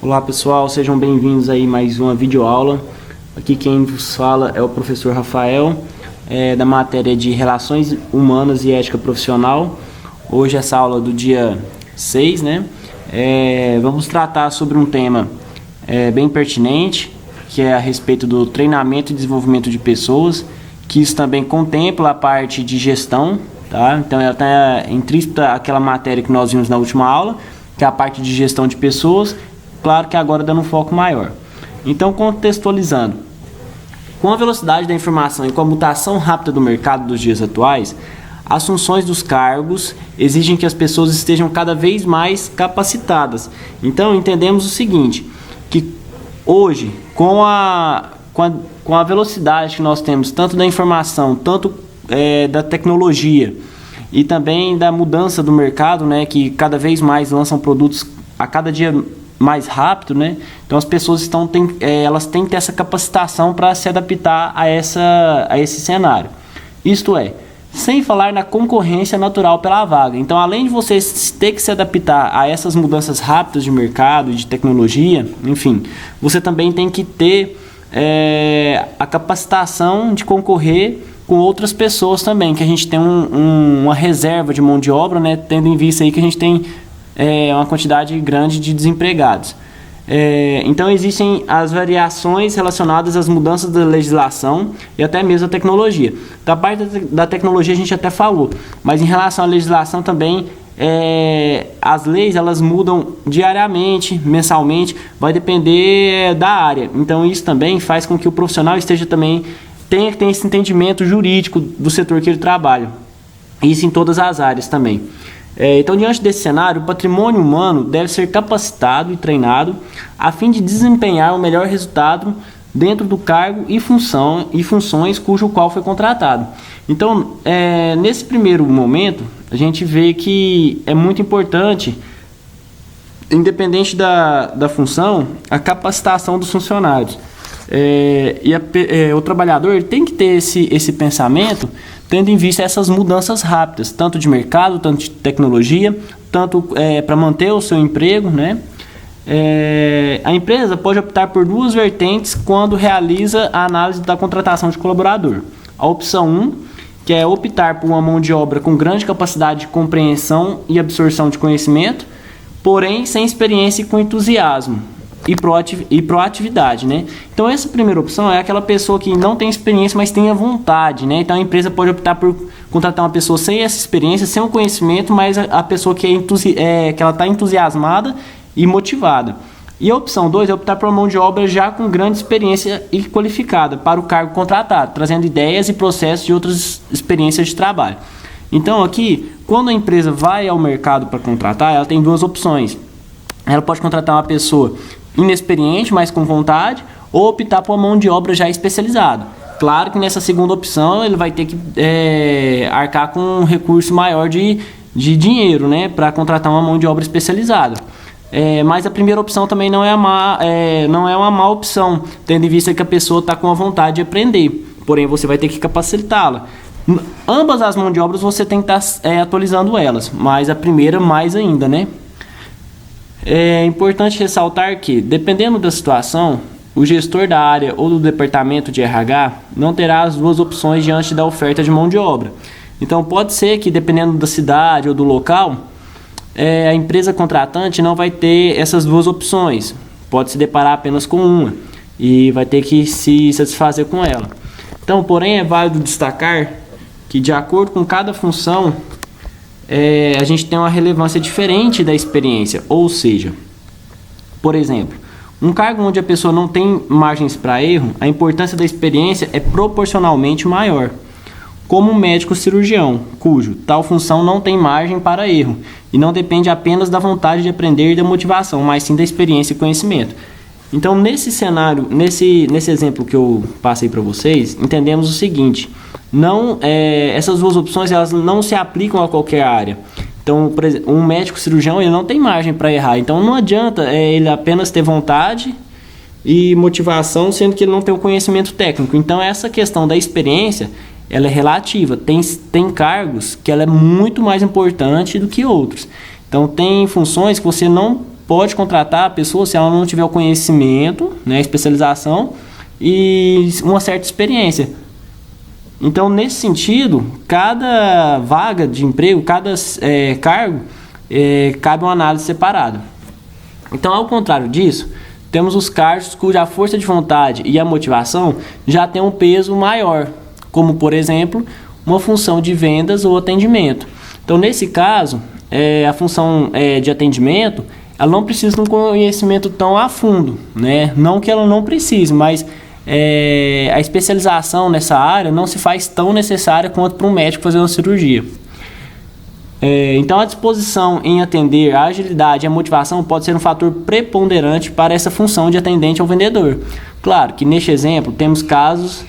Olá pessoal, sejam bem-vindos aí a mais uma videoaula. Aqui quem vos fala é o professor Rafael, da matéria de Relações Humanas e Ética Profissional. Hoje essa aula do dia 6, né? Vamos tratar sobre um tema bem pertinente, que é a respeito do treinamento e desenvolvimento de pessoas, que isso também contempla a parte de gestão, tá? Então ela está intrínseca àquela matéria que nós vimos na última aula, que é a parte de gestão de pessoas, claro que agora dando um foco maior. Então, contextualizando, com a velocidade da informação e com a mutação rápida do mercado dos dias atuais, as funções dos cargos exigem que as pessoas estejam cada vez mais capacitadas. Então, entendemos o seguinte, que hoje, com a velocidade que nós temos, tanto da informação, tanto da tecnologia e também da mudança do mercado, né, que cada vez mais lançam produtos a cada dia mais rápido, né? Então as pessoas elas têm que ter essa capacitação para se adaptar a esse cenário. Isto é, sem falar na concorrência natural pela vaga. Então, além de você ter que se adaptar a essas mudanças rápidas de mercado, de tecnologia, enfim, você também tem que ter a capacitação de concorrer com outras pessoas também, que a gente tem uma reserva de mão de obra, né? Tendo em vista aí que a gente tem uma quantidade grande de desempregados. Então existem as variações relacionadas às mudanças da legislação e até mesmo a tecnologia. Da parte da tecnologia a gente até falou, mas em relação à legislação também, as leis elas mudam diariamente, mensalmente, vai depender da área. Então isso também faz com que o profissional tenha esse entendimento jurídico do setor que ele trabalha. Isso em todas as áreas também. Então, diante desse cenário, o patrimônio humano deve ser capacitado e treinado a fim de desempenhar o melhor resultado dentro do cargo e funções cujo qual foi contratado. Então, nesse primeiro momento, a gente vê que é muito importante, independente da função, a capacitação dos funcionários. O trabalhador ele tem que ter esse pensamento, tendo em vista essas mudanças rápidas, tanto de mercado, tanto de tecnologia, tanto para manter o seu emprego, né? A empresa pode optar por duas vertentes quando realiza a análise da contratação de colaborador. A opção 1, que é optar por uma mão de obra com grande capacidade de compreensão e absorção de conhecimento, porém sem experiência e com entusiasmo e proatividade, né? Então essa primeira opção é aquela pessoa que não tem experiência, mas tem a vontade, né? Então a empresa pode optar por contratar uma pessoa sem essa experiência, sem o conhecimento, mas a pessoa que ela está entusiasmada e motivada. E a opção 2 é optar por uma mão de obra já com grande experiência e qualificada para o cargo contratado, trazendo ideias e processos de outras experiências de trabalho. Então aqui, quando a empresa vai ao mercado para contratar, ela tem duas opções. Ela pode contratar uma pessoa inexperiente, mas com vontade, ou optar por uma mão de obra já especializada. Claro que nessa segunda opção ele vai ter que arcar com um recurso maior de dinheiro, né, para contratar uma mão de obra especializada. Mas a primeira opção também não é uma má opção, tendo em vista que a pessoa está com a vontade de aprender, porém você vai ter que capacitá-la. Ambas as mãos de obras você tem que estar atualizando elas, mas a primeira mais ainda, né? É importante ressaltar que, dependendo da situação, o gestor da área ou do departamento de RH não terá as duas opções diante da oferta de mão de obra. Então, pode ser que, dependendo da cidade ou do local, a empresa contratante não vai ter essas duas opções. Pode se deparar apenas com uma e vai ter que se satisfazer com ela. Então, porém, é válido destacar que, de acordo com cada função, a gente tem uma relevância diferente da experiência, ou seja, por exemplo, um cargo onde a pessoa não tem margens para erro, a importância da experiência é proporcionalmente maior, como um médico cirurgião, cujo tal função não tem margem para erro e não depende apenas da vontade de aprender e da motivação, mas sim da experiência e conhecimento. Então, nesse cenário, nesse exemplo que eu passei para vocês, entendemos o seguinte: essas duas opções elas não se aplicam a qualquer área. Então, por exemplo, um médico cirurgião ele não tem margem para errar. Então, não adianta ele apenas ter vontade e motivação, sendo que ele não tem o conhecimento técnico. Então, essa questão da experiência ela é relativa. Tem cargos que ela é muito mais importante do que outros. Então, tem funções que você não pode contratar a pessoa se ela não tiver o conhecimento, né, especialização e uma certa experiência. Então, nesse sentido, cada vaga de emprego, cada cargo, cabe uma análise separada. Então, ao contrário disso, temos os cargos cuja força de vontade e a motivação já tem um peso maior, como, por exemplo, uma função de vendas ou atendimento. Então, nesse caso, a função de atendimento, ela não precisa de um conhecimento tão a fundo, né? Não que ela não precise, mas a especialização nessa área não se faz tão necessária quanto para um médico fazer uma cirurgia. Então, a disposição em atender, a agilidade e a motivação pode ser um fator preponderante para essa função de atendente ao vendedor. Claro que neste exemplo temos casos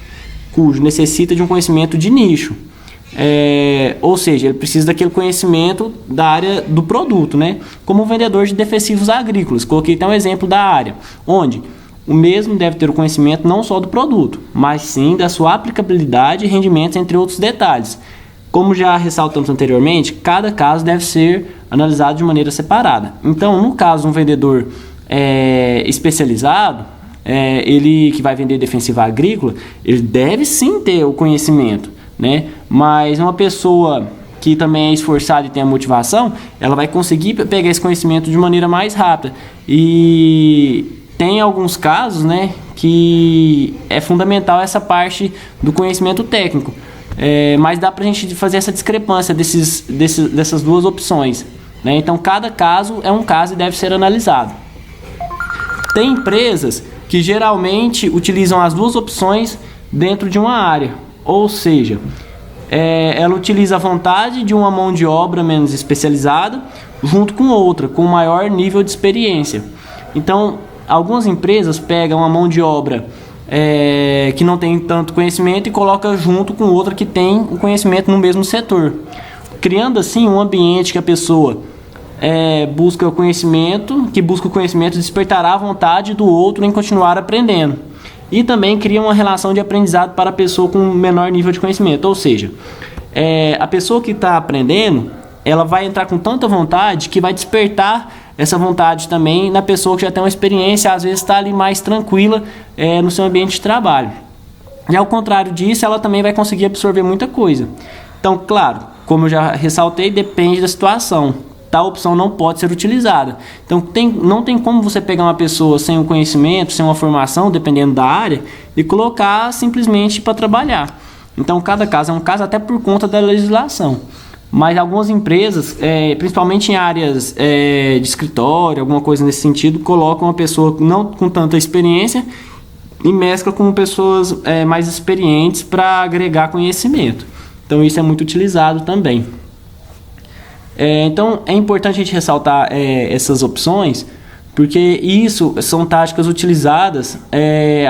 cujo necessita de um conhecimento de nicho, ou seja, ele precisa daquele conhecimento da área do produto, né? Como o vendedor de defensivos agrícolas. Coloquei até um exemplo da área, onde o mesmo deve ter o conhecimento não só do produto, mas sim da sua aplicabilidade e rendimentos, entre outros detalhes. Como já ressaltamos anteriormente, cada caso deve ser analisado de maneira separada. Então, no caso de um vendedor especializado, ele que vai vender defensiva agrícola, ele deve sim ter o conhecimento, né? Mas uma pessoa que também é esforçada e tem a motivação, ela vai conseguir pegar esse conhecimento de maneira mais rápida. E tem alguns casos, né, que é fundamental essa parte do conhecimento técnico. Mas dá para a gente fazer essa discrepância dessas duas opções, né? Então, cada caso é um caso e deve ser analisado. Tem empresas que geralmente utilizam as duas opções dentro de uma área, ou seja, ela utiliza a vontade de uma mão de obra menos especializada junto com outra, com maior nível de experiência. Então, algumas empresas pegam a mão de obra que não tem tanto conhecimento e coloca junto com outra que tem o conhecimento no mesmo setor, criando assim um ambiente que a pessoa busca o conhecimento, despertará a vontade do outro em continuar aprendendo, e também cria uma relação de aprendizado para a pessoa com menor nível de conhecimento, ou seja, a pessoa que está aprendendo, ela vai entrar com tanta vontade que vai despertar essa vontade também na pessoa que já tem uma experiência, às vezes está ali mais tranquila no seu ambiente de trabalho. E ao contrário disso, ela também vai conseguir absorver muita coisa. Então, claro, como eu já ressaltei, depende da situação. Tal opção não pode ser utilizada. Então, não tem como você pegar uma pessoa sem um conhecimento, sem uma formação, dependendo da área, e colocar simplesmente para trabalhar. Então, cada caso é um caso até por conta da legislação. Mas algumas empresas, principalmente em áreas de escritório, alguma coisa nesse sentido, colocam uma pessoa não com tanta experiência e mescla com pessoas mais experientes para agregar conhecimento. Então isso é muito utilizado também. Então é importante a gente ressaltar essas opções, porque isso são táticas utilizadas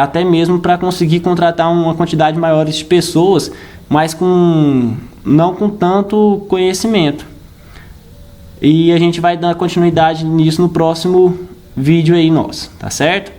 até mesmo para conseguir contratar uma quantidade maior de pessoas, mas não com tanto conhecimento. E a gente vai dar continuidade nisso no próximo vídeo aí nosso, tá certo?